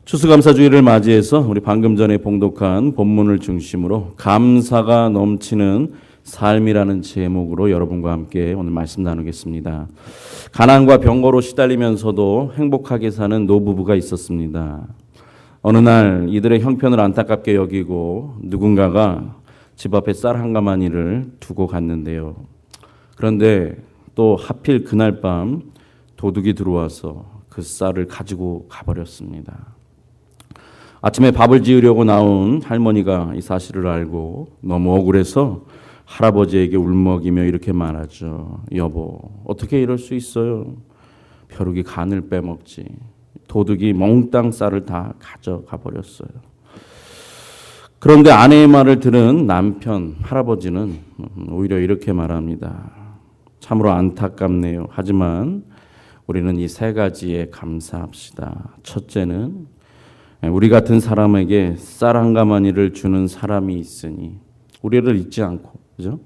추수감사주의를 맞이해서 우리 방금 전에 봉독한 본문을 중심으로 감사가 넘치는 삶이라는 제목으로 여러분과 함께 오늘 말씀 나누겠습니다. 가난과 병거로 시달리면서도 행복하게 사는 노부부가 있었습니다. 어느 날 이들의 형편을 안타깝게 여기고 누군가가 집 앞에 쌀 한 가마니를 두고 갔는데요. 그런데 또 하필 그날 밤 도둑이 들어와서 그 쌀을 가지고 가버렸습니다. 아침에 밥을 지으려고 나온 할머니가 이 사실을 알고 너무 억울해서 할아버지에게 울먹이며 이렇게 말하죠. 여보, 어떻게 이럴 수 있어요? 벼룩이 간을 빼먹지. 도둑이 몽땅 쌀을 다 가져가 버렸어요. 그런데 아내의 말을 들은 남편, 할아버지는 오히려 이렇게 말합니다. 참으로 안타깝네요. 하지만 우리는 이 세 가지에 감사합시다. 첫째는 우리 같은 사람에게 쌀 한 가마니를 주는 사람이 있으니 우리를 잊지 않고, 그죠?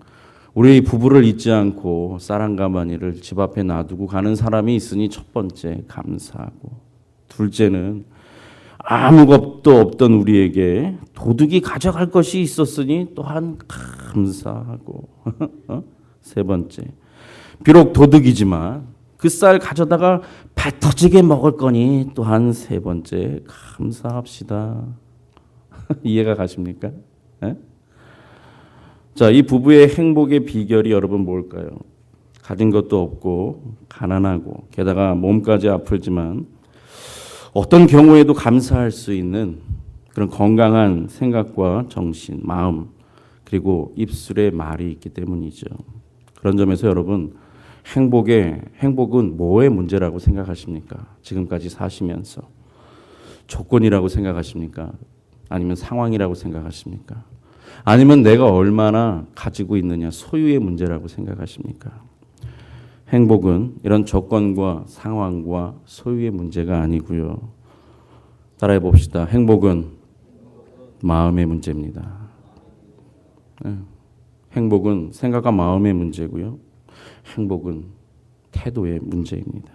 우리 부부를 잊지 않고 쌀 한 가마니를 집 앞에 놔두고 가는 사람이 있으니 첫 번째 감사하고, 둘째는 아무것도 없던 우리에게 도둑이 가져갈 것이 있었으니 또한 감사하고, 세 번째, 비록 도둑이지만 그 쌀 가져다가 배 터지게 먹을 거니 또한 세 번째 감사합시다. 이해가 가십니까? 네? 자, 이 부부의 행복의 비결이 여러분 뭘까요? 가진 것도 없고 가난하고 게다가 몸까지 아프지만 어떤 경우에도 감사할 수 있는 그런 건강한 생각과 정신, 마음, 그리고 입술에 말이 있기 때문이죠. 그런 점에서 여러분, 행복은 뭐의 문제라고 생각하십니까? 지금까지 사시면서 조건이라고 생각하십니까? 아니면 상황이라고 생각하십니까? 아니면 내가 얼마나 가지고 있느냐, 소유의 문제라고 생각하십니까? 행복은 이런 조건과 상황과 소유의 문제가 아니고요. 따라해 봅시다. 행복은 마음의 문제입니다. 행복은 생각과 마음의 문제고요. 행복은 태도의 문제입니다.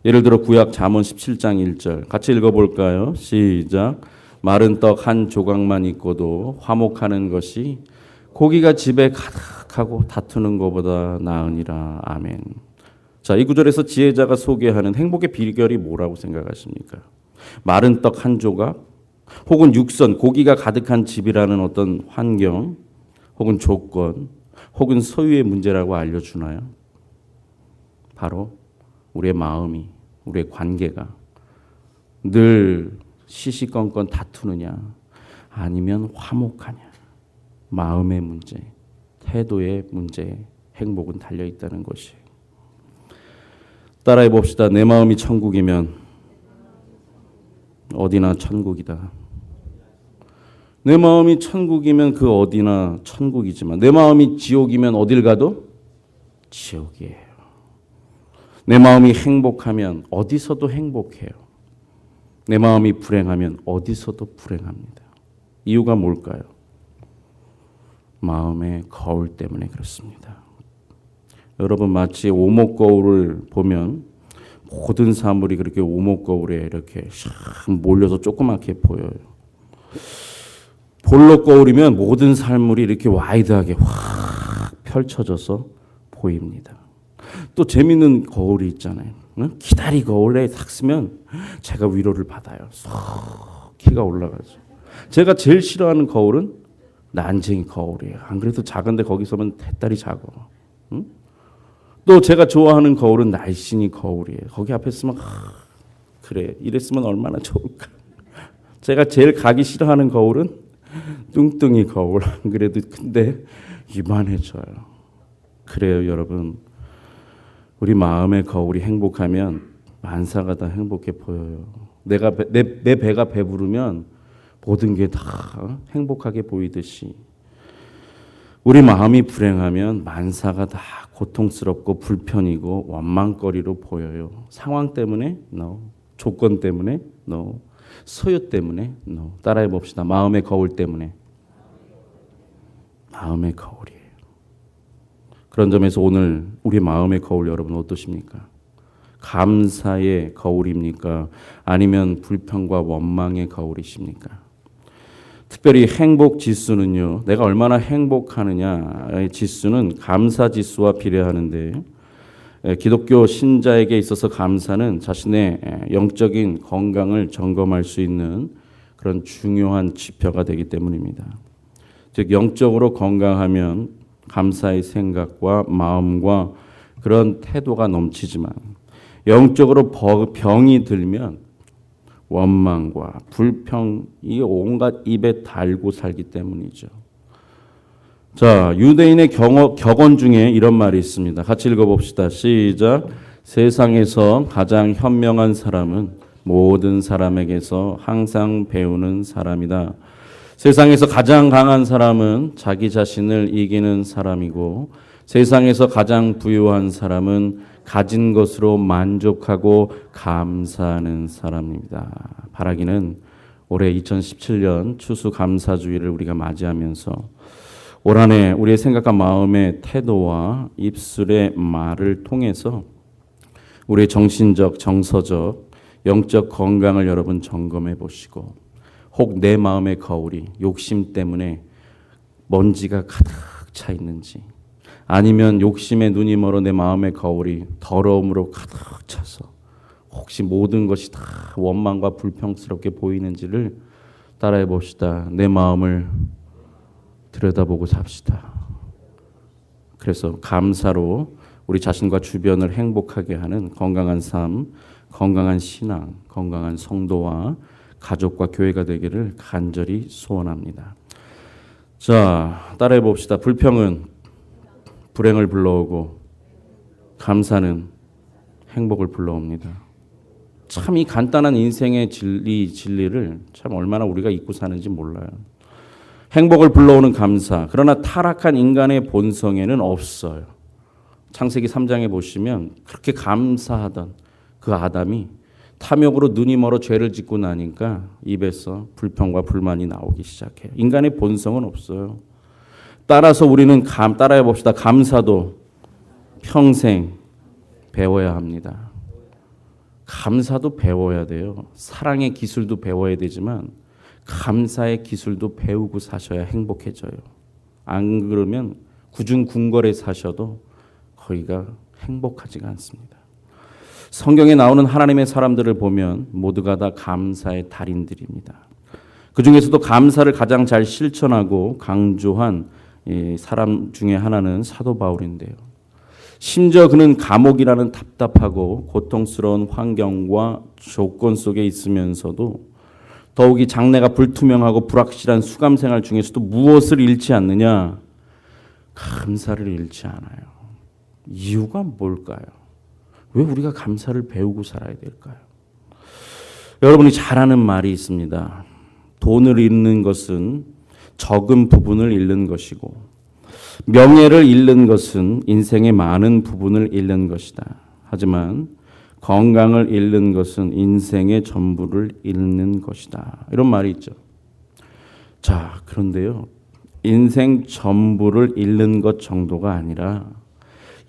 예를 들어 구약 잠언 17장 1절 같이 읽어볼까요? 시작. 마른 떡 한 조각만 있고도 화목하는 것이 고기가 집에 가득하고 다투는 것보다 나으니라. 아멘. 자, 이 구절에서 지혜자가 소개하는 행복의 비결이 뭐라고 생각하십니까? 마른 떡 한 조각, 혹은 육선, 고기가 가득한 집이라는 어떤 환경, 혹은 조건, 혹은 소유의 문제라고 알려주나요? 바로 우리의 마음이, 우리의 관계가 늘 시시건건 다투느냐 아니면 화목하냐, 마음의 문제, 태도의 문제에 행복은 달려있다는 것이에요. 따라해 봅시다. 내 마음이 천국이면 어디나 천국이다. 내 마음이 천국이면 그 어디나 천국이지만 내 마음이 지옥이면 어딜 가도 지옥이에요. 내 마음이 행복하면 어디서도 행복해요. 내 마음이 불행하면 어디서도 불행합니다. 이유가 뭘까요? 마음의 거울 때문에 그렇습니다. 여러분, 마치 오목거울을 보면 모든 사물이 그렇게 오목거울에 이렇게 몰려서 조그맣게 보여요. 볼록 거울이면 모든 사물이 이렇게 와이드하게 확 펼쳐져서 보입니다. 또 재밌는 거울이 있잖아요. 기다리 거울에 탁 쓰면 제가 위로를 받아요. 쏙 키가 올라가죠. 제가 제일 싫어하는 거울은 난쟁이 거울이에요. 안 그래도 작은데 거기 서면 대딸이 작아. 또 제가 좋아하는 거울은 날씬이 거울이에요. 거기 앞에 쓰면 그래, 이랬으면 얼마나 좋을까. 제가 제일 가기 싫어하는 거울은 뚱뚱이 거울. 안 그래도 근데 이만해져요. 그래요, 여러분. 우리 마음의 거울이 행복하면 만사가 다 행복해 보여요. 내 배가 배부르면 모든 게 다 행복하게 보이듯이 우리 마음이 불행하면 만사가 다 고통스럽고 불편이고 원망거리로 보여요. 상황 때문에? No. 조건 때문에? No. 소유 때문에? No. 따라해 봅시다. 마음의 거울 때문에. 마음의 거울이에요. 그런 점에서 오늘 우리 마음의 거울 여러분 어떠십니까? 감사의 거울입니까? 아니면 불평과 원망의 거울이십니까? 특별히 행복 지수는요, 내가 얼마나 행복하느냐의 지수는 감사 지수와 비례하는데, 기독교 신자에게 있어서 감사는 자신의 영적인 건강을 점검할 수 있는 그런 중요한 지표가 되기 때문입니다. 즉 영적으로 건강하면 감사의 생각과 마음과 그런 태도가 넘치지만, 영적으로 병이 들면 원망과 불평이 온갖 입에 달고 살기 때문이죠. 자, 유대인의 격언 중에 이런 말이 있습니다. 같이 읽어봅시다. 시작. 세상에서 가장 현명한 사람은 모든 사람에게서 항상 배우는 사람이다. 세상에서 가장 강한 사람은 자기 자신을 이기는 사람이고, 세상에서 가장 부유한 사람은 가진 것으로 만족하고 감사하는 사람입니다. 바라기는 올해 2017년 추수감사주의를 우리가 맞이하면서 올 한 해 우리의 생각과 마음의 태도와 입술의 말을 통해서 우리의 정신적, 정서적, 영적 건강을 여러분 점검해 보시고, 혹 내 마음의 거울이 욕심 때문에 먼지가 가득 차 있는지, 아니면 욕심에 눈이 멀어 내 마음의 거울이 더러움으로 가득 차서 혹시 모든 것이 다 원망과 불평스럽게 보이는지를 따라해 봅시다. 내 마음을 들여다보고 삽시다. 그래서 감사로 우리 자신과 주변을 행복하게 하는 건강한 삶, 건강한 신앙, 건강한 성도와 가족과 교회가 되기를 간절히 소원합니다. 자, 따라해 봅시다. 불평은 불행을 불러오고 감사는 행복을 불러옵니다. 참 이 간단한 인생의 진리를 참 얼마나 우리가 잊고 사는지 몰라요. 행복을 불러오는 감사. 그러나 타락한 인간의 본성에는 없어요. 창세기 3장에 보시면 그렇게 감사하던 그 아담이 탐욕으로 눈이 멀어 죄를 짓고 나니까 입에서 불평과 불만이 나오기 시작해요. 인간의 본성은 없어요. 따라서 우리는 따라해 봅시다. 감사도 평생 배워야 합니다. 감사도 배워야 돼요. 사랑의 기술도 배워야 되지만 감사의 기술도 배우고 사셔야 행복해져요. 안 그러면 구중궁궐에 사셔도 거기가 행복하지가 않습니다. 성경에 나오는 하나님의 사람들을 보면 모두가 다 감사의 달인들입니다. 그 중에서도 감사를 가장 잘 실천하고 강조한 사람 중에 하나는 사도 바울인데요. 심지어 그는 감옥이라는 답답하고 고통스러운 환경과 조건 속에 있으면서도 더욱이 장래가 불투명하고 불확실한 수감 생활 중에서도 무엇을 잃지 않느냐? 감사를 잃지 않아요. 이유가 뭘까요? 왜 우리가 감사를 배우고 살아야 될까요? 여러분이 잘 아는 말이 있습니다. 돈을 잃는 것은 적은 부분을 잃는 것이고, 명예를 잃는 것은 인생의 많은 부분을 잃는 것이다. 하지만 건강을 잃는 것은 인생의 전부를 잃는 것이다. 이런 말이 있죠. 자, 그런데요, 인생 전부를 잃는 것 정도가 아니라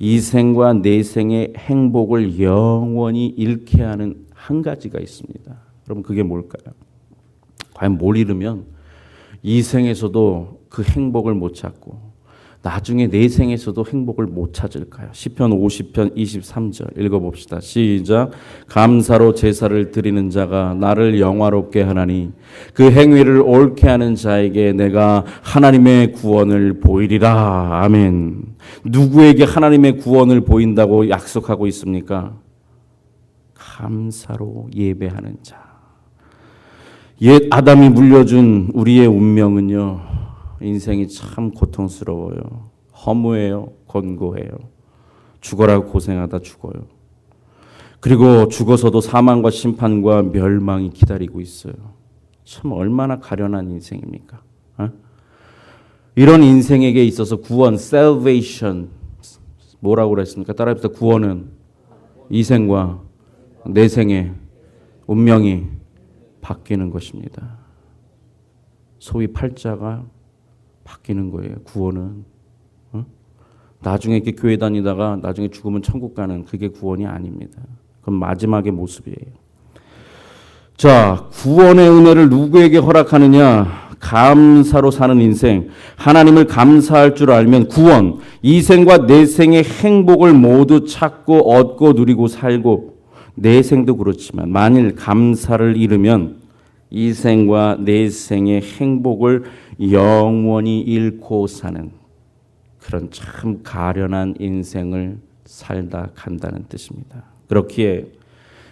이 생과 내생의 행복을 영원히 잃게 하는 한 가지가 있습니다. 여러분, 그게 뭘까요? 과연 뭘 잃으면 이 생에서도 그 행복을 못 찾고 나중에 내 생에서도 행복을 못 찾을까요? 시편 50편 23절 읽어봅시다. 시작. 감사로 제사를 드리는 자가 나를 영화롭게 하나니 그 행위를 옳게 하는 자에게 내가 하나님의 구원을 보이리라. 아멘. 누구에게 하나님의 구원을 보인다고 약속하고 있습니까? 감사로 예배하는 자. 옛 아담이 물려준 우리의 운명은요, 인생이 참 고통스러워요. 허무해요. 권고해요. 죽어라 고생하다 죽어요. 그리고 죽어서도 사망과 심판과 멸망이 기다리고 있어요. 참 얼마나 가련한 인생입니까? 이런 인생에게 있어서 구원, salvation, 뭐라고 그랬습니까? 따라해봅시다. 구원은 이 생과 내 생의 운명이 바뀌는 것입니다. 소위 팔자가 바뀌는 거예요. 구원은. 나중에 이렇게 교회 다니다가 나중에 죽으면 천국 가는 그게 구원이 아닙니다. 그건 그건 마지막의 모습이에요. 자, 구원의 은혜를 누구에게 허락하느냐? 감사로 사는 인생, 하나님을 감사할 줄 알면 구원, 이 생과 내 생의 행복을 모두 찾고 얻고 누리고 살고, 내 생도 그렇지만 만일 감사를 잃으면 이 생과 내 생의 행복을 영원히 잃고 사는 그런 참 가련한 인생을 살다 간다는 뜻입니다. 그렇기에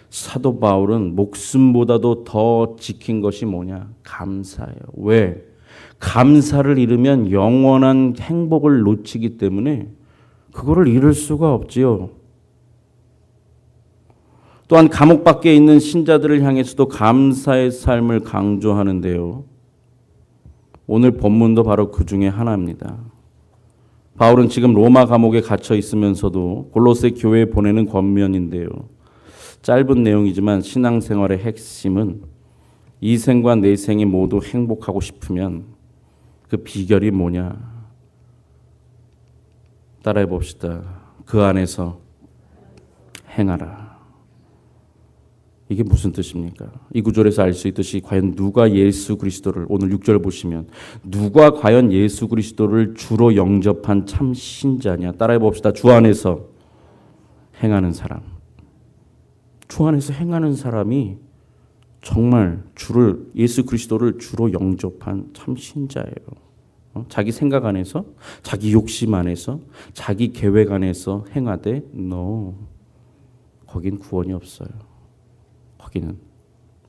사도 바울은 목숨보다도 더 지킨 것이 뭐냐? 감사예요. 왜? 감사를 잃으면 영원한 행복을 놓치기 때문에 그거를 잃을 수가 없지요. 또한 감옥 밖에 있는 신자들을 향해서도 감사의 삶을 강조하는데요. 오늘 본문도 바로 그 중에 하나입니다. 바울은 지금 로마 감옥에 갇혀 있으면서도 골로새 교회에 보내는 권면인데요. 짧은 내용이지만 신앙생활의 핵심은 이 생과 내 생이 모두 행복하고 싶으면 그 비결이 뭐냐? 따라해 봅시다. 그 안에서 행하라. 이게 무슨 뜻입니까? 이 구절에서 알 수 있듯이 과연 누가 예수 그리스도를, 오늘 6절 보시면 누가 과연 예수 그리스도를 주로 영접한 참 신자냐? 따라해 봅시다. 주 안에서 행하는 사람. 주 안에서 행하는 사람이 정말 예수 그리스도를 주로 영접한 참 신자예요. 자기 생각 안에서, 자기 욕심 안에서, 자기 계획 안에서 행하되 거긴 구원이 없어요.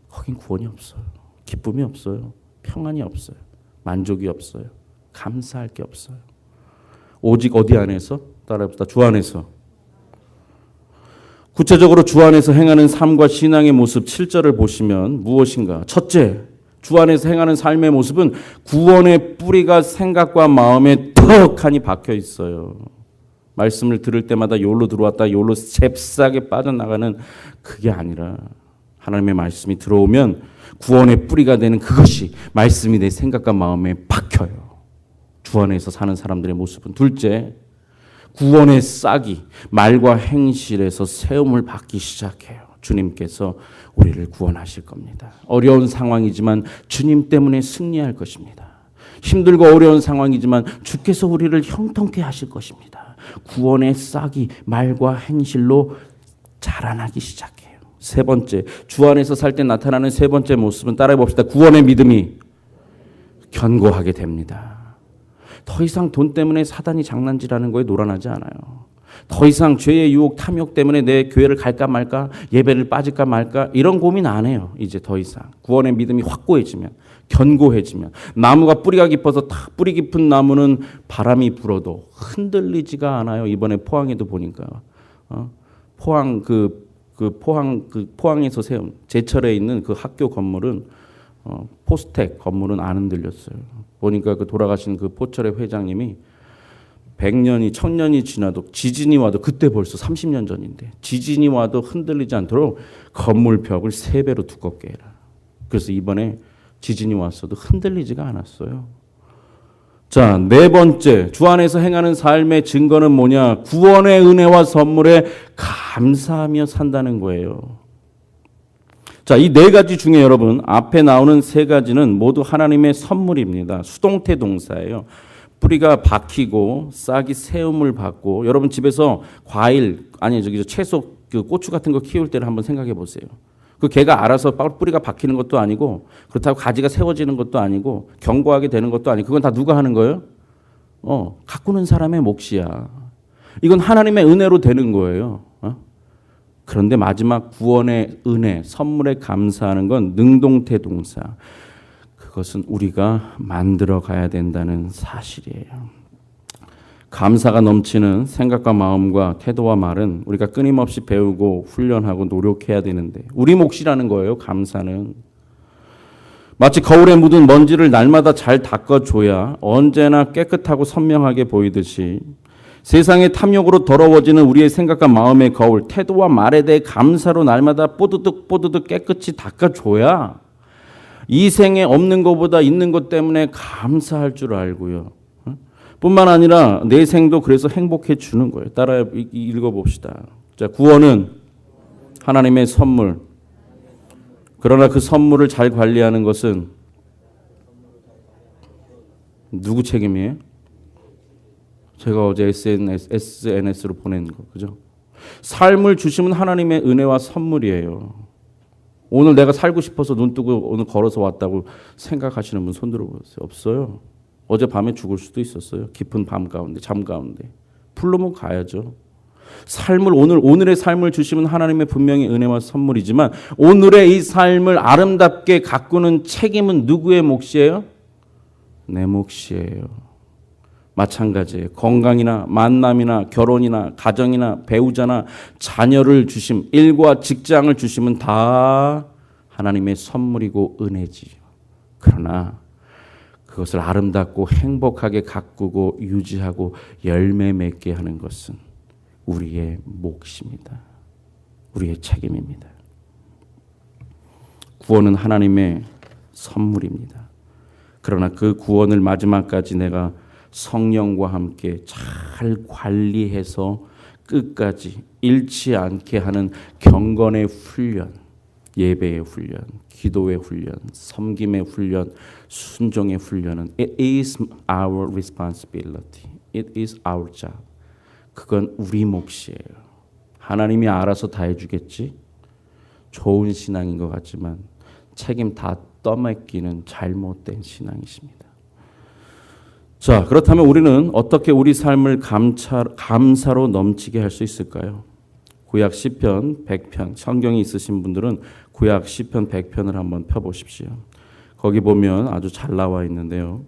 거긴 구원이 없어요. 기쁨이 없어요. 평안이 없어요. 만족이 없어요. 감사할 게 없어요. 오직 어디 안에서? 따라해봅시다. 주 안에서. 구체적으로 주 안에서 행하는 삶과 신앙의 모습 7절을 보시면 무엇인가? 첫째, 주 안에서 행하는 삶의 모습은 구원의 뿌리가 생각과 마음에 떡하니 박혀 있어요. 말씀을 들을 때마다 요로 들어왔다 요로 잽싸게 빠져나가는 그게 아니라 하나님의 말씀이 들어오면 구원의 뿌리가 되는 그것이 말씀이 내 생각과 마음에 박혀요. 주 안에서 사는 사람들의 모습은. 둘째, 구원의 싹이 말과 행실에서 세움을 받기 시작해요. 주님께서 우리를 구원하실 겁니다. 어려운 상황이지만 주님 때문에 승리할 것입니다. 힘들고 어려운 상황이지만 주께서 우리를 형통케 하실 것입니다. 구원의 싹이 말과 행실로 자라나기 시작해요. 세 번째, 주 안에서 살 때 나타나는 세 번째 모습은 따라해 봅시다. 구원의 믿음이 견고하게 됩니다. 더 이상 돈 때문에 사단이 장난질하는 거에 놀아나지 않아요. 더 이상 죄의 유혹, 탐욕 때문에 내 교회를 갈까 말까, 예배를 빠질까 말까 이런 고민 안 해요. 이제 더 이상 구원의 믿음이 확고해지면, 견고해지면, 나무가 뿌리가 깊어서 딱 뿌리 깊은 나무는 바람이 불어도 흔들리지가 않아요. 이번에 포항에도 보니까 포항에서 세운 제철에 있는 그 학교 건물은 포스텍 건물은 안 흔들렸어요. 보니까 그 돌아가신 그 포철의 회장님이 100년이 1000년이 지나도 지진이 와도 그때 벌써 30년 전인데 지진이 와도 흔들리지 않도록 건물 벽을 3배로 두껍게 해라. 그래서 이번에 지진이 왔어도 흔들리지가 않았어요. 자, 네 번째, 주 안에서 행하는 삶의 증거는 뭐냐? 구원의 은혜와 선물에 감사하며 산다는 거예요. 자, 이 네 가지 중에 여러분 앞에 나오는 세 가지는 모두 하나님의 선물입니다. 수동태 동사예요. 뿌리가 박히고 싹이 세움을 받고, 여러분 집에서 과일 채소 그 고추 같은 거 키울 때를 한번 생각해 보세요. 그 개가 알아서 뿌리가 박히는 것도 아니고 그렇다고 가지가 세워지는 것도 아니고 견고하게 되는 것도 아니고 그건 다 누가 하는 거예요? 가꾸는 사람의 몫이야. 이건 하나님의 은혜로 되는 거예요. 그런데 마지막 구원의 은혜, 선물에 감사하는 건 능동태 동사. 그것은 우리가 만들어 가야 된다는 사실이에요. 감사가 넘치는 생각과 마음과 태도와 말은 우리가 끊임없이 배우고 훈련하고 노력해야 되는데 우리 몫이라는 거예요. 감사는 마치 거울에 묻은 먼지를 날마다 잘 닦아줘야 언제나 깨끗하고 선명하게 보이듯이 세상의 탐욕으로 더러워지는 우리의 생각과 마음의 거울, 태도와 말에 대해 감사로 날마다 뽀드득 깨끗이 닦아줘야 이 생에 없는 것보다 있는 것 때문에 감사할 줄 알고요. 뿐만 아니라 내 생도 그래서 행복해 주는 거예요. 따라 읽어봅시다. 자, 구원은 하나님의 선물. 그러나 그 선물을 잘 관리하는 것은 누구 책임이에요? 제가 어제 SNS로 보낸 거, 그죠? 삶을 주시면 하나님의 은혜와 선물이에요. 오늘 내가 살고 싶어서 눈 뜨고 오늘 걸어서 왔다고 생각하시는 분 손 들어보세요. 없어요. 어제 밤에 죽을 수도 있었어요. 깊은 밤 가운데, 잠 가운데. 풀로면 가야죠. 오늘의 삶을 주시면 하나님의 분명히 은혜와 선물이지만 오늘의 이 삶을 아름답게 가꾸는 책임은 누구의 몫이에요? 내 몫이에요. 마찬가지예요. 건강이나 만남이나 결혼이나 가정이나 배우자나 자녀를 주심, 일과 직장을 주시면 다 하나님의 선물이고 은혜지요. 그러나 그것을 아름답고 행복하게 가꾸고 유지하고 열매 맺게 하는 것은 우리의 몫입니다. 우리의 책임입니다. 구원은 하나님의 선물입니다. 그러나 그 구원을 마지막까지 내가 성령과 함께 잘 관리해서 끝까지 잃지 않게 하는 경건의 훈련, 예배의 훈련, 기도의 훈련, 섬김의 훈련, 순종의 훈련은 It is our responsibility. It is our job. 그건 우리 몫이에요. 하나님이 알아서 다 해주겠지. 좋은 신앙인 것 같지만 책임 다 떠맡기는 잘못된 신앙이십니다. 자, 그렇다면 우리는 어떻게 우리 삶을 감사로 넘치게 할 수 있을까요? 구약 시편 100편, 성경이 있으신 분들은 구약 시편 100편을 한번 펴보십시오. 거기 보면 아주 잘 나와 있는데요.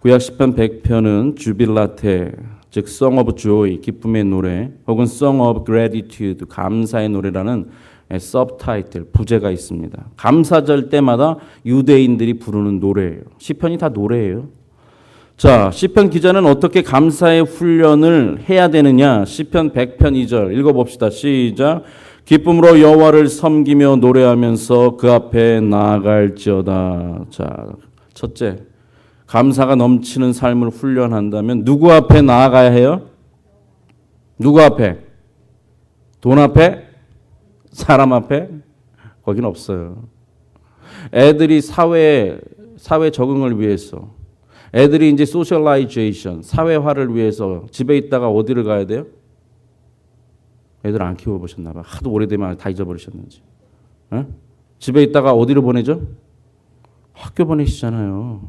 구약 시편 100편은 주빌라테, 즉 Song of Joy, 기쁨의 노래, 혹은 Song of Gratitude, 감사의 노래라는 서브타이틀, 부제가 있습니다. 감사절 때마다 유대인들이 부르는 노래예요. 시편이 다 노래예요. 자, 시편 기자는 어떻게 감사의 훈련을 해야 되느냐? 시편 100편 2절 읽어봅시다. 시작. 기쁨으로 여호와를 섬기며 노래하면서 그 앞에 나아갈지어다. 자, 첫째, 감사가 넘치는 삶을 훈련한다면 누구 앞에 나아가야 해요? 누구 앞에? 돈 앞에? 사람 앞에? 거긴 없어요. 애들이 사회 적응을 위해서, 애들이 이제 소셜라이제이션, 사회화를 위해서 집에 있다가 어디를 가야 돼요? 애들 안 키워보셨나 봐. 하도 오래되면 다 잊어버리셨는지. 에? 집에 있다가 어디로 보내죠? 학교 보내시잖아요.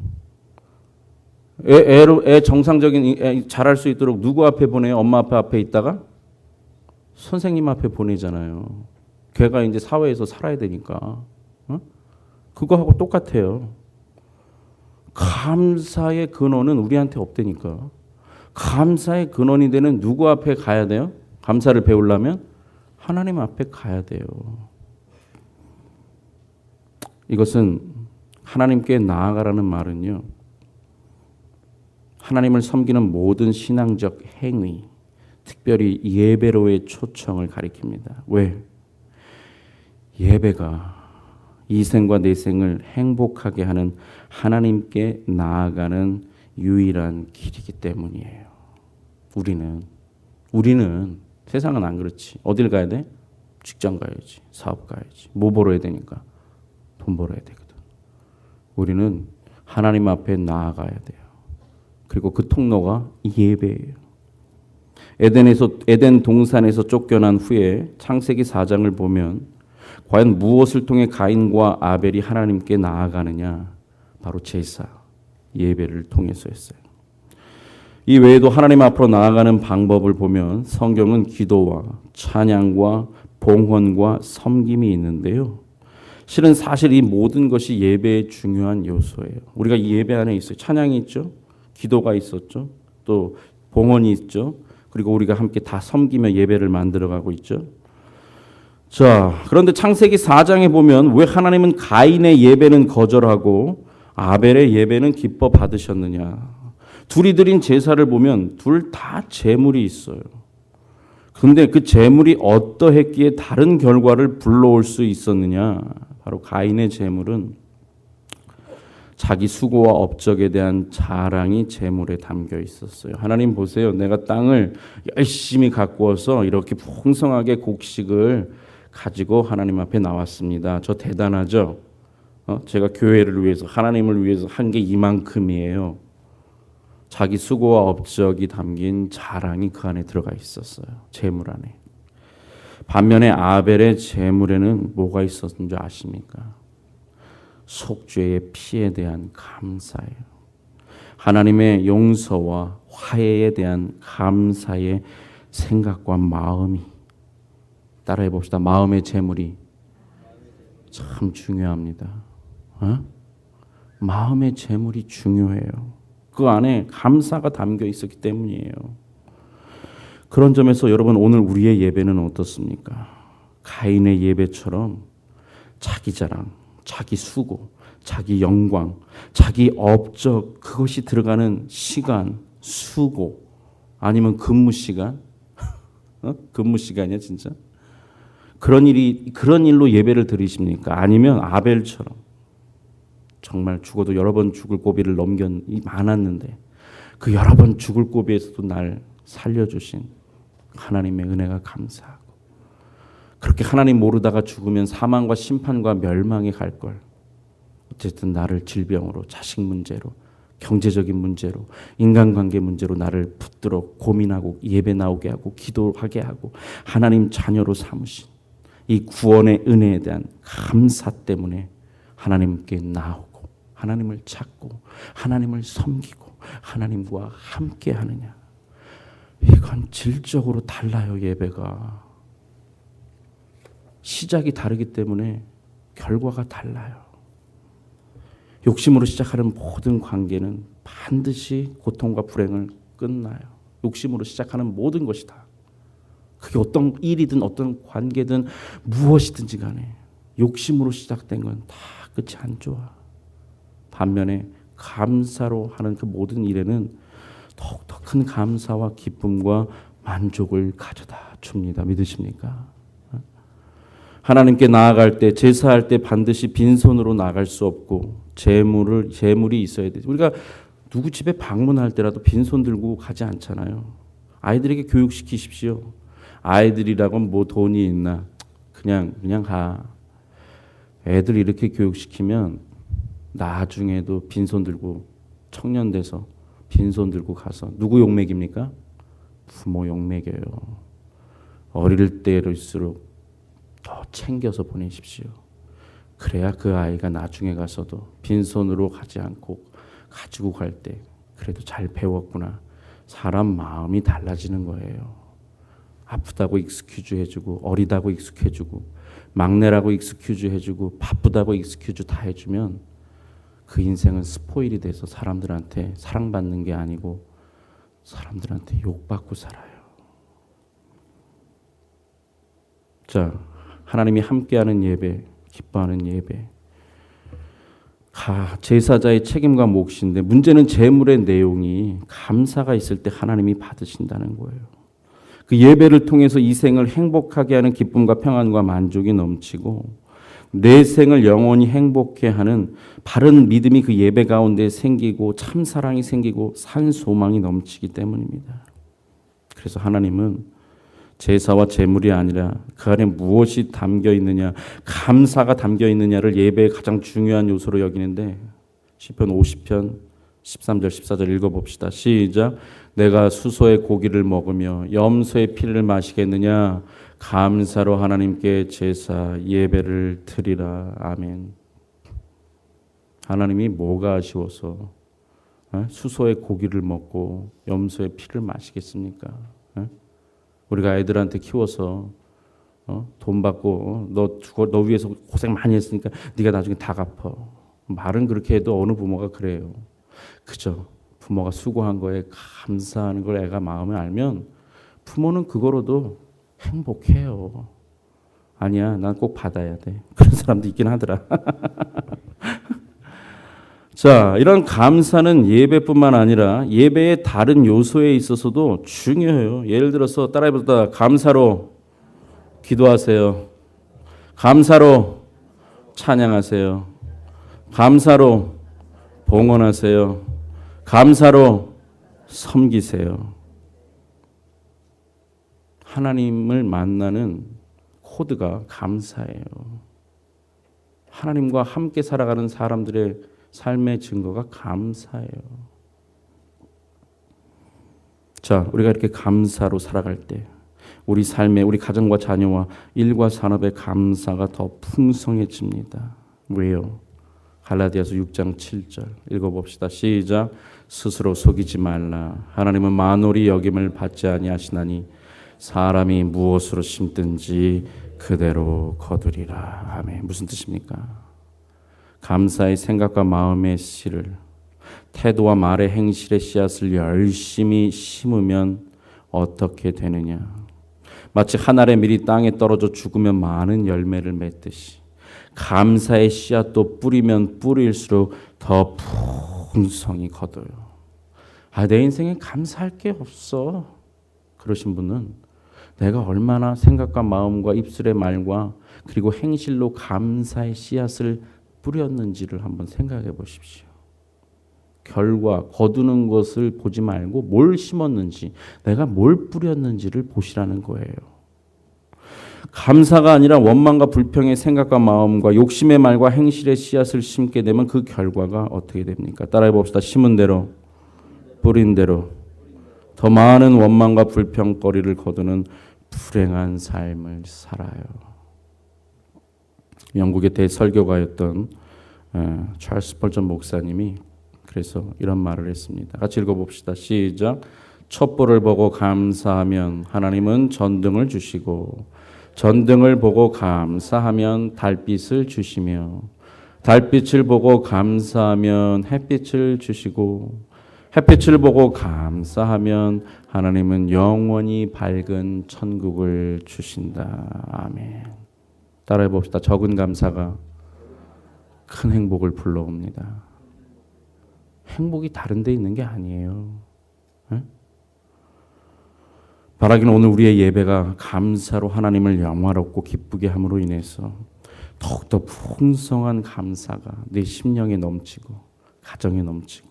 애 정상적인 잘할 수 있도록 누구 앞에 보내요? 엄마 앞에 있다가 선생님 앞에 보내잖아요. 걔가 이제 사회에서 살아야 되니까. 그거하고 똑같아요. 감사의 근원은 우리한테 없다니까. 감사의 근원이 되는 누구 앞에 가야 돼요? 감사를 배우려면 하나님 앞에 가야 돼요. 이것은 하나님께 나아가라는 말은요, 하나님을 섬기는 모든 신앙적 행위, 특별히 예배로의 초청을 가리킵니다. 왜? 예배가 이 생과 내 생을 행복하게 하는 하나님께 나아가는 유일한 길이기 때문이에요. 우리는 세상은 안 그렇지. 어딜 가야 돼? 직장 가야지. 사업 가야지. 뭐 벌어야 되니까? 돈 벌어야 되거든. 우리는 하나님 앞에 나아가야 돼요. 그리고 그 통로가 예배예요. 에덴 동산에서 쫓겨난 후에 창세기 4장을 보면 과연 무엇을 통해 가인과 아벨이 하나님께 나아가느냐? 바로 제사, 예배를 통해서였어요. 이 외에도 하나님 앞으로 나아가는 방법을 보면 성경은 기도와 찬양과 봉헌과 섬김이 있는데요. 실은 사실 이 모든 것이 예배의 중요한 요소예요. 우리가 이 예배 안에 있어요. 찬양이 있죠. 기도가 있었죠. 또 봉헌이 있죠. 그리고 우리가 함께 다 섬기며 예배를 만들어가고 있죠. 자, 그런데 창세기 4장에 보면 왜 하나님은 가인의 예배는 거절하고 아벨의 예배는 기뻐 받으셨느냐. 둘이 드린 제사를 보면 둘 다 제물이 있어요. 그런데 그 제물이 어떠했기에 다른 결과를 불러올 수 있었느냐. 바로 가인의 제물은 자기 수고와 업적에 대한 자랑이 제물에 담겨 있었어요. 하나님 보세요. 내가 땅을 열심히 가꾸어서 이렇게 풍성하게 곡식을 가지고 하나님 앞에 나왔습니다. 저 대단하죠? 제가 교회를 위해서 하나님을 위해서 한 게 이만큼이에요. 자기 수고와 업적이 담긴 자랑이 그 안에 들어가 있었어요. 재물 안에. 반면에 아벨의 재물에는 뭐가 있었는 줄 아십니까? 속죄의 피에 대한 감사예요. 하나님의 용서와 화해에 대한 감사의 생각과 마음이, 따라해 봅시다. 마음의 재물이 참 중요합니다. 마음의 재물이 중요해요. 그 안에 감사가 담겨 있었기 때문이에요. 그런 점에서 여러분, 오늘 우리의 예배는 어떻습니까? 가인의 예배처럼 자기 자랑, 자기 수고, 자기 영광, 자기 업적, 그것이 들어가는 시간, 수고, 아니면 근무 시간, 근무 시간이야 진짜. 그런 일로 예배를 드리십니까? 아니면 아벨처럼 정말 죽어도 여러 번 죽을 고비를 많았는데 그 여러 번 죽을 고비에서도 날 살려주신 하나님의 은혜가 감사하고, 그렇게 하나님 모르다가 죽으면 사망과 심판과 멸망에 갈 걸, 어쨌든 나를 질병으로, 자식 문제로, 경제적인 문제로, 인간관계 문제로 나를 붙들어 고민하고 예배 나오게 하고 기도하게 하고 하나님 자녀로 삼으신 이 구원의 은혜에 대한 감사 때문에 하나님께 나오고 하나님을 찾고 하나님을 섬기고 하나님과 함께 하느냐. 이건 질적으로 달라요. 예배가 시작이 다르기 때문에 결과가 달라요. 욕심으로 시작하는 모든 관계는 반드시 고통과 불행을 끝나요. 욕심으로 시작하는 모든 것이 다, 그게 어떤 일이든 어떤 관계든 무엇이든지 간에 욕심으로 시작된 건 다 끝이 안 좋아. 반면에 감사로 하는 그 모든 일에는 더욱더 큰 감사와 기쁨과 만족을 가져다 줍니다. 믿으십니까? 하나님께 나아갈 때, 제사할 때 반드시 빈손으로 나갈 수 없고 재물이 있어야 되죠. 우리가 누구 집에 방문할 때라도 빈손 들고 가지 않잖아요. 아이들에게 교육시키십시오. 아이들이라고 뭐 돈이 있나, 그냥 가. 애들 이렇게 교육시키면 나중에도 빈손 들고, 청년 돼서 빈손 들고 가서 누구 욕먹입니까? 부모 욕먹여요. 어릴 때일수록 더 챙겨서 보내십시오. 그래야 그 아이가 나중에 가서도 빈손으로 가지 않고 가지고 갈 때 그래도 잘 배웠구나. 사람 마음이 달라지는 거예요. 아프다고 익스큐즈 해주고, 어리다고 익숙해주고, 막내라고 익스큐즈 해주고, 바쁘다고 익스큐즈 다 해주면 그 인생은 스포일이 돼서 사람들한테 사랑받는 게 아니고 사람들한테 욕받고 살아요. 자, 하나님이 함께하는 예배, 기뻐하는 예배, 제사자의 책임과 몫인데, 문제는 제물의 내용이 감사가 있을 때 하나님이 받으신다는 거예요. 그 예배를 통해서 이 생을 행복하게 하는 기쁨과 평안과 만족이 넘치고, 내 생을 영원히 행복해 하는 바른 믿음이 그 예배 가운데 생기고 참 사랑이 생기고 산 소망이 넘치기 때문입니다. 그래서 하나님은 제사와 제물이 아니라 그 안에 무엇이 담겨 있느냐, 감사가 담겨 있느냐를 예배의 가장 중요한 요소로 여기는데, 시편 50편 13절 14절 읽어봅시다. 시작. 내가 수소의 고기를 먹으며 염소의 피를 마시겠느냐. 감사로 하나님께 제사 예배를 드리라. 아멘. 하나님이 뭐가 아쉬워서 수소의 고기를 먹고 염소의 피를 마시겠습니까? 우리가 애들한테 키워서 돈 받고 너 위해서 고생 많이 했으니까 네가 나중에 다 갚아. 말은 그렇게 해도 어느 부모가 그래요. 그죠? 부모가 수고한 거에 감사하는 걸 애가 마음에 알면 부모는 그거로도 행복해요. 아니야, 난 꼭 받아야 돼. 그런 사람도 있긴 하더라. 자, 이런 감사는 예배뿐만 아니라 예배의 다른 요소에 있어서도 중요해요. 예를 들어서 따라해보다 감사로 기도하세요. 감사로 찬양하세요. 감사로 봉헌하세요. 감사로 섬기세요. 하나님을 만나는 코드가 감사예요. 하나님과 함께 살아가는 사람들의 삶의 증거가 감사예요. 자, 우리가 이렇게 감사로 살아갈 때 우리 삶에 우리 가정과 자녀와 일과 산업의 감사가 더 풍성해집니다. 왜요? 갈라디아서 6장 7절 읽어봅시다. 시작. 스스로 속이지 말라. 하나님은 만홀히 여김을 받지 아니하시나니 사람이 무엇으로 심든지 그대로 거두리라. 아멘. 무슨 뜻입니까? 감사의 생각과 마음의 씨를, 태도와 말의 행실의 씨앗을 열심히 심으면 어떻게 되느냐? 마치 한 알의 밀이 땅에 떨어져 죽으면 많은 열매를 맺듯이 감사의 씨앗도 뿌리면 뿌릴수록 더 풍성히 거둬요. 내 인생에 감사할 게 없어. 그러신 분은 내가 얼마나 생각과 마음과 입술의 말과 그리고 행실로 감사의 씨앗을 뿌렸는지를 한번 생각해 보십시오. 결과, 거두는 것을 보지 말고 뭘 심었는지, 내가 뭘 뿌렸는지를 보시라는 거예요. 감사가 아니라 원망과 불평의 생각과 마음과 욕심의 말과 행실의 씨앗을 심게 되면 그 결과가 어떻게 됩니까? 따라해 봅시다. 심은 대로, 뿌린 대로 더 많은 원망과 불평거리를 거두는 불행한 삶을 살아요. 영국의 대설교가였던 찰스 스펄전 목사님이 그래서 이런 말을 했습니다. 같이 읽어봅시다. 시작. 촛불을 보고 감사하면 하나님은 전등을 주시고 전등을 보고 감사하면 달빛을 주시며 달빛을 보고 감사하면 햇빛을 주시고 햇빛을 보고 감사하면 하나님은 영원히 밝은 천국을 주신다. 아멘. 따라해 봅시다. 적은 감사가 큰 행복을 불러옵니다. 행복이 다른 데 있는 게 아니에요. 네? 바라기는 오늘 우리의 예배가 감사로 하나님을 영화롭고 기쁘게 함으로 인해서 더욱더 풍성한 감사가 내 심령에 넘치고 가정에 넘치고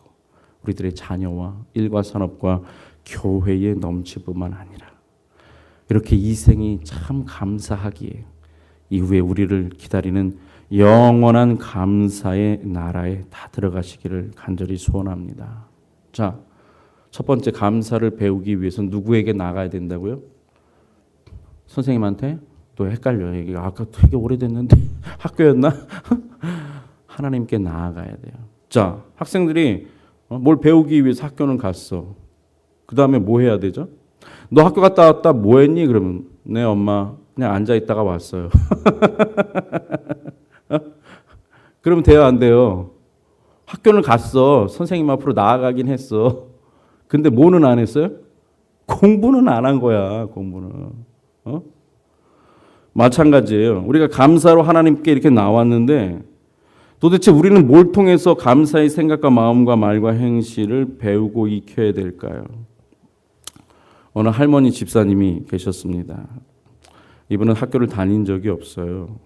우리들의 자녀와 일과 산업과 교회에 넘칠 뿐만 아니라 이렇게 이 생이 참 감사하기에 이후에 우리를 기다리는 영원한 감사의 나라에 다 들어가시기를 간절히 소원합니다. 자, 첫 번째 감사를 배우기 위해서 누구에게 나가야 된다고요? 선생님한테? 또 헷갈려요. 이게 아까 되게 오래됐는데 학교였나? 하나님께 나아가야 돼요. 자, 학생들이 뭘 배우기 위해서 학교는 갔어. 그 다음에 뭐 해야 되죠? 너 학교 갔다 왔다 뭐 했니? 그러면 네 엄마 그냥 앉아 있다가 왔어요. 그러면 돼요 안 돼요? 학교는 갔어. 선생님 앞으로 나아가긴 했어. 근데 뭐는 안 했어요? 공부는 안 한 거야. 공부는. 마찬가지예요. 우리가 감사로 하나님께 이렇게 나왔는데 도대체 우리는 뭘 통해서 감사의 생각과 마음과 말과 행실을 배우고 익혀야 될까요? 어느 할머니 집사님이 계셨습니다. 이분은 학교를 다닌 적이 없어요.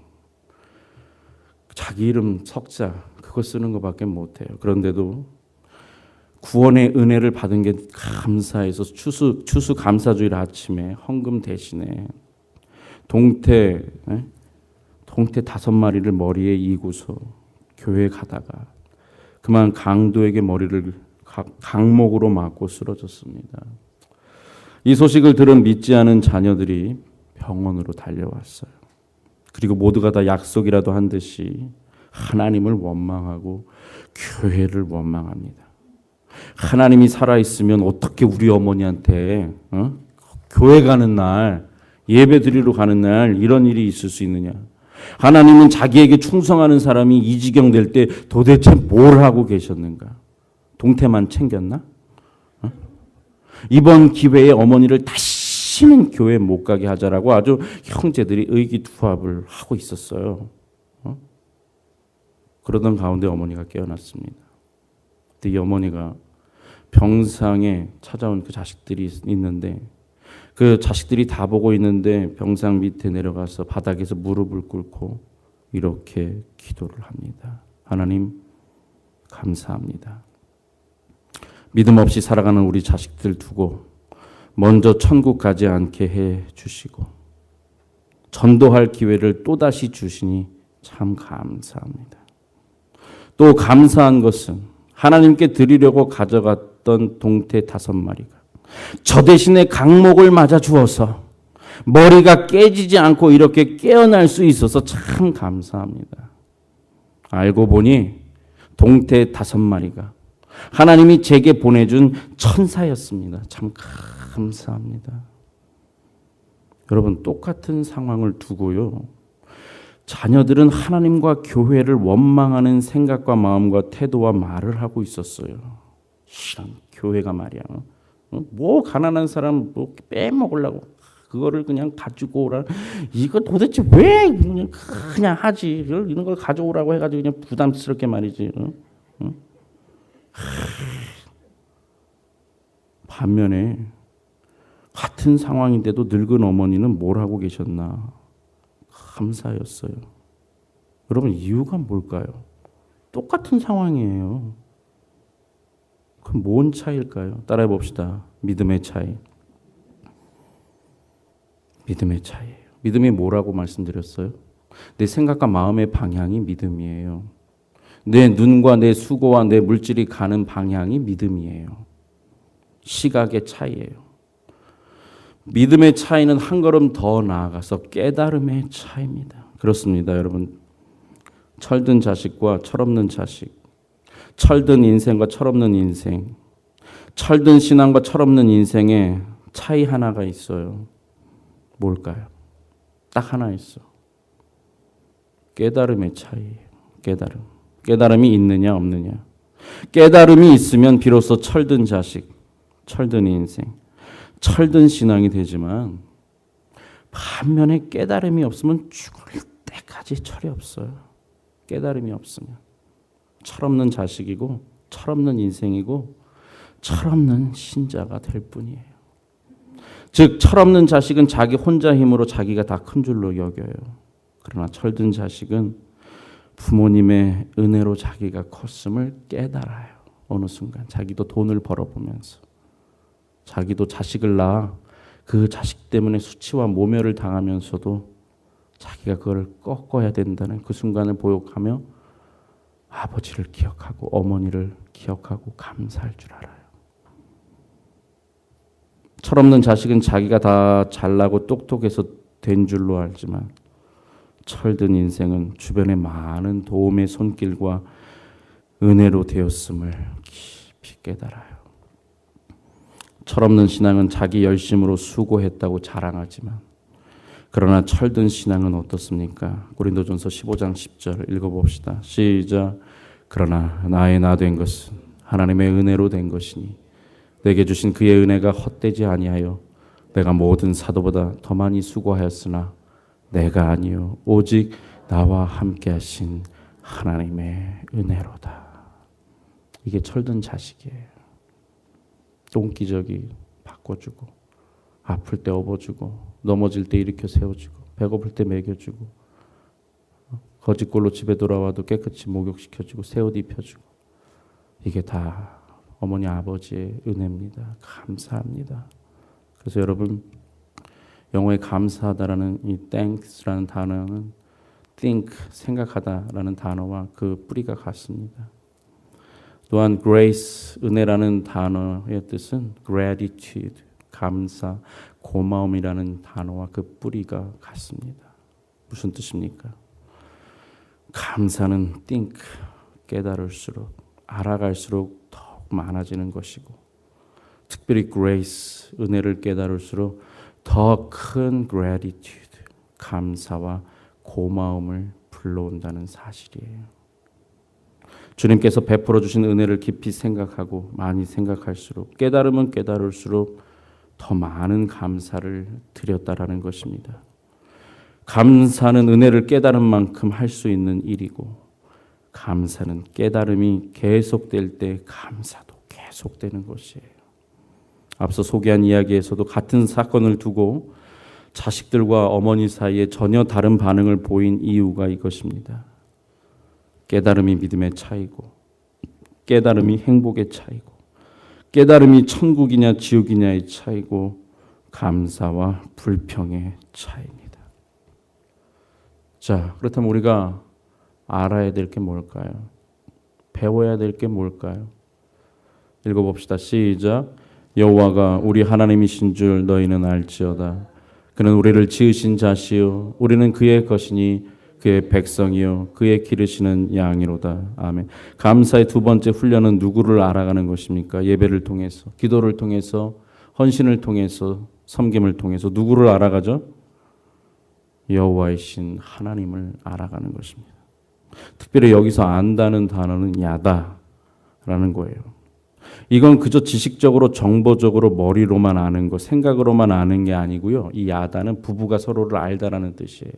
자기 이름 석자 그거 쓰는 것밖에 못해요. 그런데도 구원의 은혜를 받은 게 감사해서 추수 감사주일 아침에 헌금 대신에 동태 5마리를 머리에 이고서 교회에 가다가 그만 강도에게 머리를 강목으로 맞고 쓰러졌습니다. 이 소식을 들은 믿지 않은 자녀들이 병원으로 달려왔어요. 그리고 모두가 다 약속이라도 한 듯이 하나님을 원망하고 교회를 원망합니다. 하나님이 살아있으면 어떻게 우리 어머니한테 교회 가는 날 예배 드리러 가는 날 이런 일이 있을 수 있느냐. 하나님은 자기에게 충성하는 사람이 이 지경 될 때 도대체 뭘 하고 계셨는가. 동태만 챙겼나? 이번 기회에 어머니를 다시는 교회 못 가게 하자라고 아주 형제들이 의기투합을 하고 있었어요. 그러던 가운데 어머니가 깨어났습니다. 그때 이 어머니가 병상에 찾아온 그 자식들이 있는데 그 자식들이 다 보고 있는데 병상 밑에 내려가서 바닥에서 무릎을 꿇고 이렇게 기도를 합니다. 하나님 감사합니다. 믿음 없이 살아가는 우리 자식들 두고 먼저 천국 가지 않게 해 주시고 전도할 기회를 또다시 주시니 참 감사합니다. 또 감사한 것은 하나님께 드리려고 가져갔던 동태 5마리가 저 대신에 강목을 맞아 주어서 머리가 깨지지 않고 이렇게 깨어날 수 있어서 참 감사합니다. 알고 보니 동태 5마리가 하나님이 제게 보내준 천사였습니다. 참 감사합니다. 여러분, 똑같은 상황을 두고요, 자녀들은 하나님과 교회를 원망하는 생각과 마음과 태도와 말을 하고 있었어요. 교회가 말이야, 뭐 가난한 사람 뭐 빼먹으려고 그거를 그냥 가지고 오라. 이거 도대체 왜 그냥 하지? 이런 걸 가져오라고 해가지고 그냥 부담스럽게 말이지. 반면에 같은 상황인데도 늙은 어머니는 뭘 하고 계셨나? 감사였어요. 여러분, 이유가 뭘까요? 똑같은 상황이에요. 그럼 뭔 차이일까요? 따라해 봅시다. 믿음의 차이. 믿음의 차이예요. 믿음이 뭐라고 말씀드렸어요? 내 생각과 마음의 방향이 믿음이에요. 내 눈과 내 수고와 내 물질이 가는 방향이 믿음이에요. 시각의 차이예요. 믿음의 차이는 한 걸음 더 나아가서 깨달음의 차이입니다. 그렇습니다, 여러분. 철든 자식과 철없는 자식, 철든 인생과 철없는 인생, 철든 신앙과 철없는 인생에 차이 하나가 있어요. 뭘까요? 딱 하나 있어. 깨달음의 차이예요. 깨달음. 깨달음이 있느냐 없느냐. 깨달음이 있으면 비로소 철든 자식, 철든 인생, 철든 신앙이 되지만 반면에 깨달음이 없으면 죽을 때까지 철이 없어요. 깨달음이 없으면 철없는 자식이고 철없는 인생이고 철없는 신자가 될 뿐이에요. 즉 철없는 자식은 자기 혼자 힘으로 자기가 다 큰 줄로 여겨요. 그러나 철든 자식은 부모님의 은혜로 자기가 컸음을 깨달아요. 어느 순간 자기도 돈을 벌어보면서 자기도 자식을 낳아 그 자식 때문에 수치와 모멸을 당하면서도 자기가 그걸 꺾어야 된다는 그 순간을 보역하며 아버지를 기억하고 어머니를 기억하고 감사할 줄 알아요. 철없는 자식은 자기가 다 잘나고 똑똑해서 된 줄로 알지만 철든 인생은 주변의 많은 도움의 손길과 은혜로 되었음을 깊이 깨달아요. 철없는 신앙은 자기 열심으로 수고했다고 자랑하지만 그러나 철든 신앙은 어떻습니까? 고린도전서 15장 10절 읽어봅시다. 시작. 그러나 나의 나 된 것은 하나님의 은혜로 된 것이니 내게 주신 그의 은혜가 헛되지 아니하여 내가 모든 사도보다 더 많이 수고하였으나 내가 아니요 오직 나와 함께 하신 하나님의 은혜로다. 이게 철든 자식이에요. 똥기저귀 바꿔주고 아플 때 업어주고 넘어질 때 일으켜 세워주고 배고플 때 먹여주고 거짓골로 집에 돌아와도 깨끗이 목욕시켜주고 새 옷 입혀주고 이게 다 어머니 아버지의 은혜입니다. 감사합니다. 그래서 여러분 영어에 감사하다라는 이 thanks라는 단어는 think 생각하다라는 단어와 그 뿌리가 같습니다. 또한 grace 은혜라는 단어의 뜻은 gratitude 감사 고마움이라는 단어와 그 뿌리가 같습니다. 무슨 뜻입니까? 감사는 think 깨달을수록 알아갈수록 더욱 많아지는 것이고 특별히 grace 은혜를 깨달을수록 더 큰 gratitude 감사와 고마움을 불러온다는 사실이에요. 주님께서 베풀어 주신 은혜를 깊이 생각하고 많이 생각할수록 깨달으면 깨달을수록 더 많은 감사를 드렸다라는 것입니다. 감사는 은혜를 깨달은 만큼 할 수 있는 일이고 감사는 깨달음이 계속될 때 감사도 계속되는 것이에요. 앞서 소개한 이야기에서도 같은 사건을 두고 자식들과 어머니 사이에 전혀 다른 반응을 보인 이유가 이것입니다. 깨달음이 믿음의 차이고 깨달음이 행복의 차이고 깨달음이 천국이냐 지옥이냐의 차이고 감사와 불평의 차이입니다. 자, 그렇다면 우리가 알아야 될 게 뭘까요? 배워야 될 게 뭘까요? 읽어봅시다. 시작. 여호와가 우리 하나님이신 줄 너희는 알지어다. 그는 우리를 지으신 자시요 우리는 그의 것이니 그의 백성이요 그의 기르시는 양이로다. 아멘. 감사의 두 번째 훈련은 누구를 알아가는 것입니까? 예배를 통해서, 기도를 통해서, 헌신을 통해서, 섬김을 통해서 누구를 알아가죠? 여호와이신 하나님을 알아가는 것입니다. 특별히 여기서 안다는 단어는 야다라는 거예요. 이건 그저 지식적으로 정보적으로 머리로만 아는 거, 생각으로만 아는 게 아니고요. 이 야다는 부부가 서로를 알다라는 뜻이에요.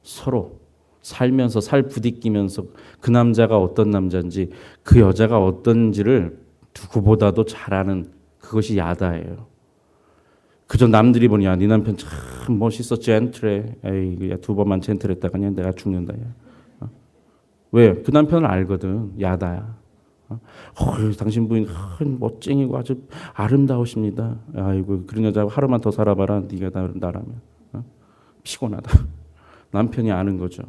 서로 살면서 살 부딪히면서 그 남자가 어떤 남자인지 그 여자가 어떤지를 누구보다도 잘 아는 그것이 야다예요. 그저 남들이 보니 야, 네 남편 참 멋있어, 젠틀해. 에이, 두 번만 젠틀했다가 그냥 내가 죽는다. 야. 왜? 그 남편을 알거든. 야다야. 당신 부인 멋쟁이고 아주 아름다우십니다. 아이고 그런 여자 하루만 더 살아봐라. 네가 나라면 피곤하다. 남편이 아는 거죠.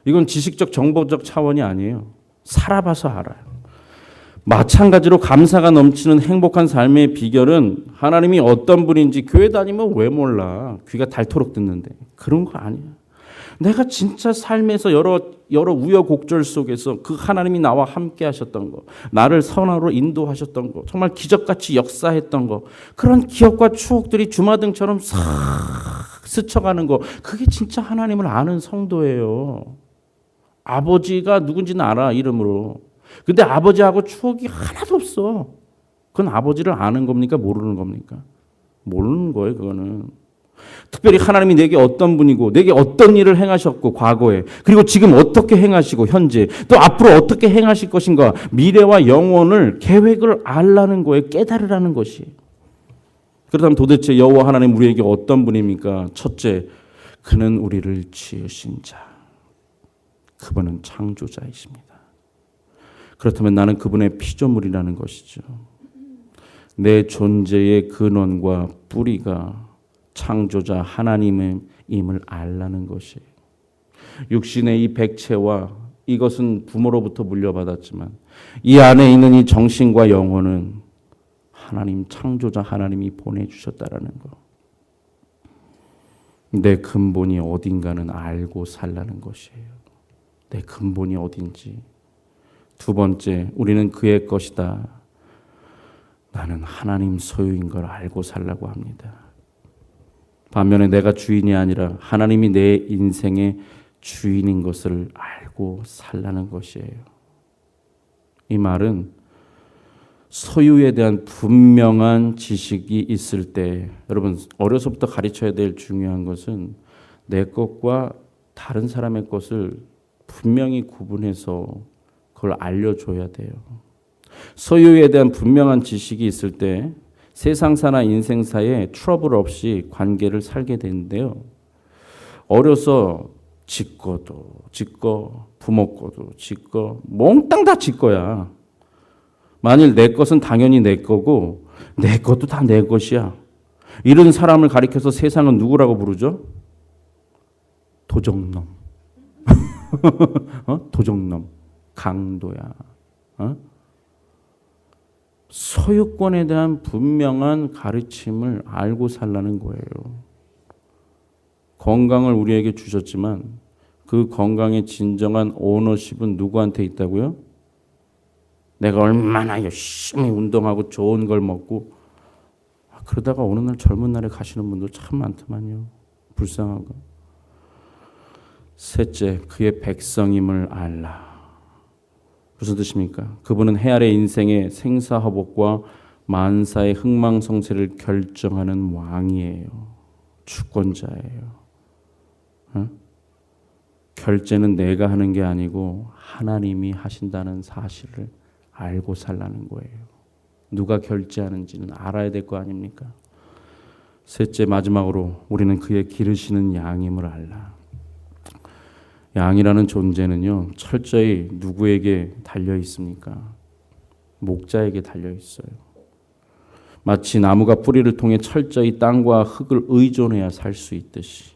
이건 지식적 정보적 차원이 아니에요. 살아봐서 알아요. 마찬가지로 감사가 넘치는 행복한 삶의 비결은 하나님이 어떤 분인지 교회 다니면 왜 몰라. 귀가 닳도록 듣는데. 그런 거 아니야. 내가 진짜 삶에서 여러 우여곡절 속에서 그 하나님이 나와 함께 하셨던 거, 나를 선하로 인도하셨던 거, 정말 기적같이 역사했던 거, 그런 기억과 추억들이 주마등처럼 싹 스쳐가는 거, 그게 진짜 하나님을 아는 성도예요. 아버지가 누군지는 알아, 이름으로. 근데 아버지하고 추억이 하나도 없어. 그건 아버지를 아는 겁니까? 모르는 겁니까? 모르는 거예요, 그거는. 특별히 하나님이 내게 어떤 분이고 내게 어떤 일을 행하셨고 과거에, 그리고 지금 어떻게 행하시고 현재, 또 앞으로 어떻게 행하실 것인가, 미래와 영원을 계획을 알라는 거예요. 깨달으라는 것이. 그렇다면 도대체 여호와 하나님 우리에게 어떤 분입니까? 첫째, 그는 우리를 지으신 자. 그분은 창조자이십니다. 그렇다면 나는 그분의 피조물이라는 것이죠. 내 존재의 근원과 뿌리가 창조자 하나님임을 알라는 것이에요. 육신의 이 백체와 이것은 부모로부터 물려받았지만 이 안에 있는 이 정신과 영혼은 하나님, 창조자 하나님이 보내주셨다라는 거. 내 근본이 어딘가는 알고 살라는 것이에요. 내 근본이 어딘지. 두 번째, 우리는 그의 것이다. 나는 하나님 소유인 걸 알고 살라고 합니다. 반면에 내가 주인이 아니라 하나님이 내 인생의 주인인 것을 알고 살라는 것이에요. 이 말은 소유에 대한 분명한 지식이 있을 때, 여러분 어려서부터 가르쳐야 될 중요한 것은 내 것과 다른 사람의 것을 분명히 구분해서 그걸 알려줘야 돼요. 소유에 대한 분명한 지식이 있을 때 세상사나 인생사에 트러블 없이 관계를 살게 되는데요. 어려서 지 거도 지 거, 부모 거도 지 거, 몽땅 다 지 거야. 만일 내 것은 당연히 내 거고 내 것도 다 내 것이야. 이런 사람을 가리켜서 세상은 누구라고 부르죠? 도적놈. 도적놈. 강도야. 소유권에 대한 분명한 가르침을 알고 살라는 거예요. 건강을 우리에게 주셨지만 그 건강의 진정한 오너십은 누구한테 있다고요? 내가 얼마나 열심히 운동하고 좋은 걸 먹고 그러다가 어느 날 젊은 날에 가시는 분도 참 많더만요. 불쌍하고. 셋째, 그의 백성임을 알라. 무슨 뜻입니까? 그분은 해 아래 인생의 생사화복과 만사의 흥망성쇠를 결정하는 왕이에요. 주권자예요. 결제는 내가 하는 게 아니고 하나님이 하신다는 사실을 알고 살라는 거예요. 누가 결제하는지는 알아야 될 거 아닙니까? 셋째, 마지막으로 우리는 그의 기르시는 양임을 알라. 양이라는 존재는요, 철저히 누구에게 달려 있습니까? 목자에게 달려 있어요. 마치 나무가 뿌리를 통해 철저히 땅과 흙을 의존해야 살 수 있듯이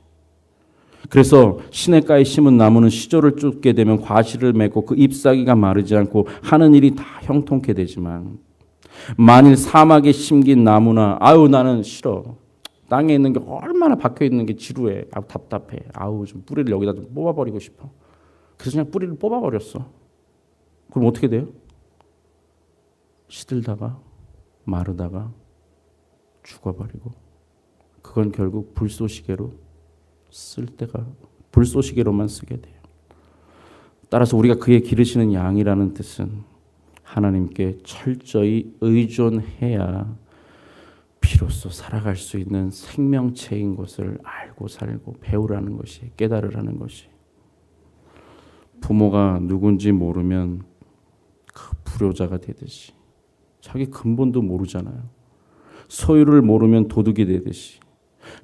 그래서 시냇가에 심은 나무는 시절을 쫓게 되면 과실을 맺고 그 잎사귀가 마르지 않고 하는 일이 다 형통케 되지만 만일 사막에 심긴 나무나 아유 나는 싫어. 땅에 있는 게 얼마나 박혀 있는 게 지루해. 아우 답답해. 아우 좀 뿌리를 여기다 좀 뽑아버리고 싶어. 그래서 그냥 뿌리를 뽑아버렸어. 그럼 어떻게 돼요? 시들다가 마르다가 죽어버리고 그건 결국 불쏘시개로 쓸 때가 불쏘시개로만 쓰게 돼요. 따라서 우리가 그의 기르시는 양이라는 뜻은 하나님께 철저히 의존해야 비로소 살아갈 수 있는 생명체인 것을 알고 살고 배우라는 것이, 깨달으라는 것이. 부모가 누군지 모르면 그 불효자가 되듯이 자기 근본도 모르잖아요. 소유를 모르면 도둑이 되듯이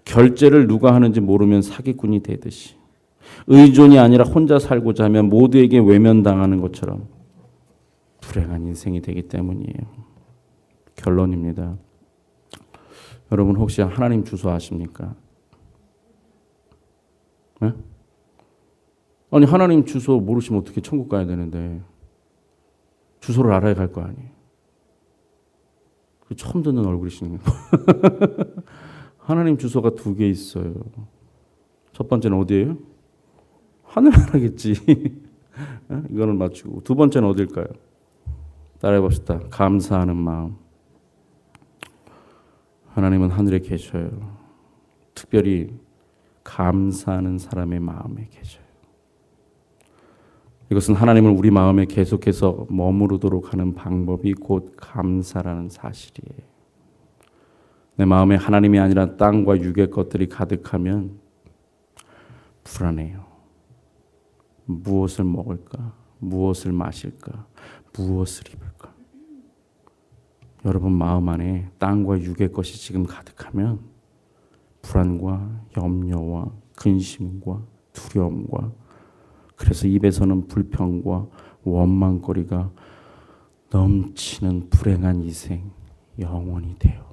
결제를 누가 하는지 모르면 사기꾼이 되듯이 의존이 아니라 혼자 살고자 하면 모두에게 외면당하는 것처럼 불행한 인생이 되기 때문이에요. 결론입니다. 여러분 혹시 하나님 주소 아십니까? 네? 아니 하나님 주소 모르시면 어떻게 천국 가야 되는데 주소를 알아야 갈 거 아니에요. 처음 듣는 얼굴이시네요. 하나님 주소가 2개 있어요. 첫 번째는 어디예요? 하늘나라겠지. 이거는 맞추고. 2번째는 어딜까요? 따라해 봅시다. 감사하는 마음. 하나님은 하늘에 계셔요. 특별히 감사하는 사람의 마음에 계셔요. 이것은 하나님을 우리 마음에 계속해서 머무르도록 하는 방법이 곧 감사라는 사실이에요. 내 마음에 하나님이 아니라 땅과 육의 것들이 가득하면 불안해요. 무엇을 먹을까? 무엇을 마실까? 무엇을 입을까? 여러분 마음 안에 땅과 육의 것이 지금 가득하면 불안과 염려와 근심과 두려움과 그래서 입에서는 불평과 원망거리가 넘치는 불행한 인생 영원히 돼요.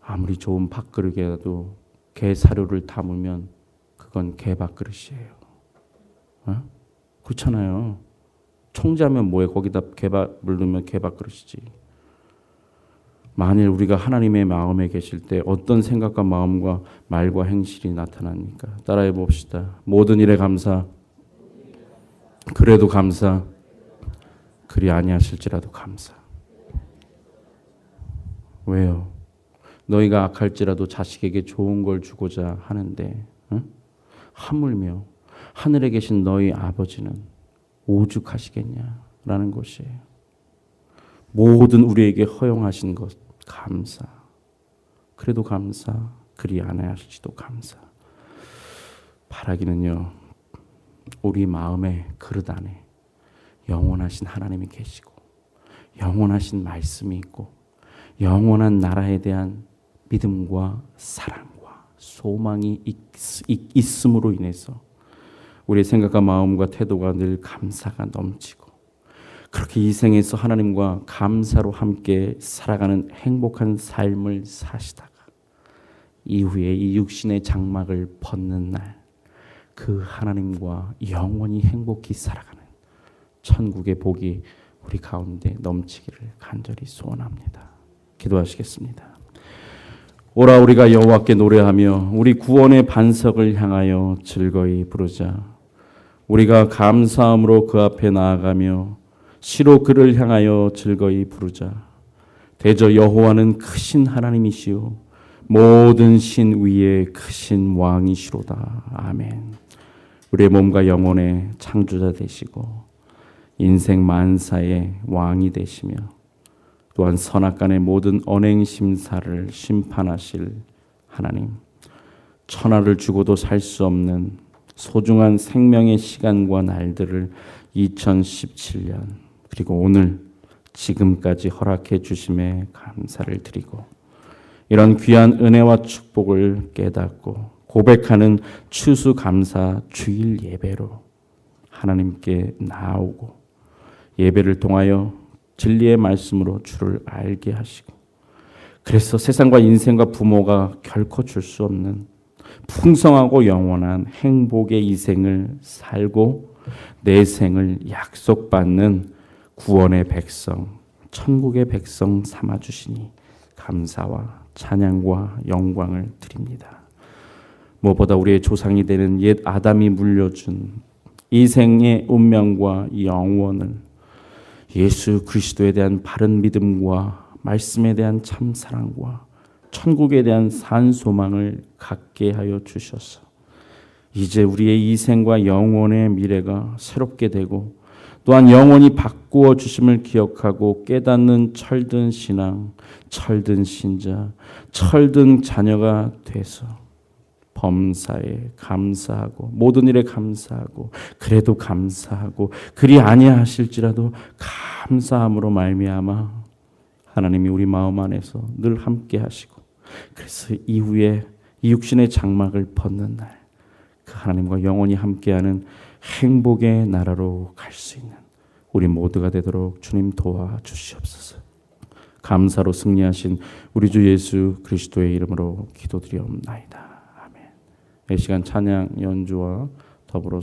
아무리 좋은 밥그릇이라도 개 사료를 담으면 그건 개 밥그릇이에요. 어? 그렇잖아요. 청자면 뭐해? 거기다 개밥을 넣으면 개밥그릇이지. 만일 우리가 하나님의 마음에 계실 때 어떤 생각과 마음과 말과 행실이 나타납니까? 따라해 봅시다. 모든 일에 감사, 그래도 감사, 그리 아니하실지라도 감사. 왜요? 너희가 악할지라도 자식에게 좋은 걸 주고자 하는데 응? 하물며 하늘에 계신 너희 아버지는 오죽하시겠냐라는 것이에요. 모든 우리에게 허용하신 것 감사. 그래도 감사. 그리 아니하실지도 감사. 바라기는요. 우리 마음의 그릇 안에 영원하신 하나님이 계시고 영원하신 말씀이 있고 영원한 나라에 대한 믿음과 사랑과 소망이 있음으로 인해서 우리의 생각과 마음과 태도가 늘 감사가 넘치고 그렇게 이 생에서 하나님과 감사로 함께 살아가는 행복한 삶을 사시다가 이후에 이 육신의 장막을 벗는 날 그 하나님과 영원히 행복히 살아가는 천국의 복이 우리 가운데 넘치기를 간절히 소원합니다. 기도하시겠습니다. 오라 우리가 여호와께 노래하며 우리 구원의 반석을 향하여 즐거이 부르자. 우리가 감사함으로 그 앞에 나아가며 시로 그를 향하여 즐거이 부르자. 대저 여호와는 크신 하나님이시요 모든 신 위에 크신 왕이시로다. 아멘. 우리의 몸과 영혼의 창조자 되시고 인생 만사의 왕이 되시며 또한 선악간의 모든 언행 심사를 심판하실 하나님, 천하를 주고도 살 수 없는 소중한 생명의 시간과 날들을 2017년 그리고 오늘 지금까지 허락해 주심에 감사를 드리고 이런 귀한 은혜와 축복을 깨닫고 고백하는 추수감사 주일 예배로 하나님께 나오고 예배를 통하여 진리의 말씀으로 주를 알게 하시고 그래서 세상과 인생과 부모가 결코 줄 수 없는 풍성하고 영원한 행복의 이 생을 살고 내 생을 약속받는 구원의 백성, 천국의 백성 삼아주시니 감사와 찬양과 영광을 드립니다. 무엇보다 우리의 조상이 되는 옛 아담이 물려준 이 생의 운명과 영원을 예수 그리스도에 대한 바른 믿음과 말씀에 대한 참 사랑과 천국에 대한 산 소망을 갖게 하여 주셔서 이제 우리의 이 생과 영원의 미래가 새롭게 되고 또한 영원히 바꾸어 주심을 기억하고 깨닫는 철든 신앙, 철든 신자, 철든 자녀가 돼서 범사에 감사하고 모든 일에 감사하고 그래도 감사하고 그리 아니하실지라도 감사함으로 말미암아 하나님이 우리 마음 안에서 늘 함께 하시고 그래서 이후에 이 육신의 장막을 벗는 날 그 하나님과 영원히 함께하는 행복의 나라로 갈 수 있는 우리 모두가 되도록 주님 도와주시옵소서. 감사로 승리하신 우리 주 예수 그리스도의 이름으로 기도드리옵나이다. 아멘. 이 시간 찬양 연주와 더불어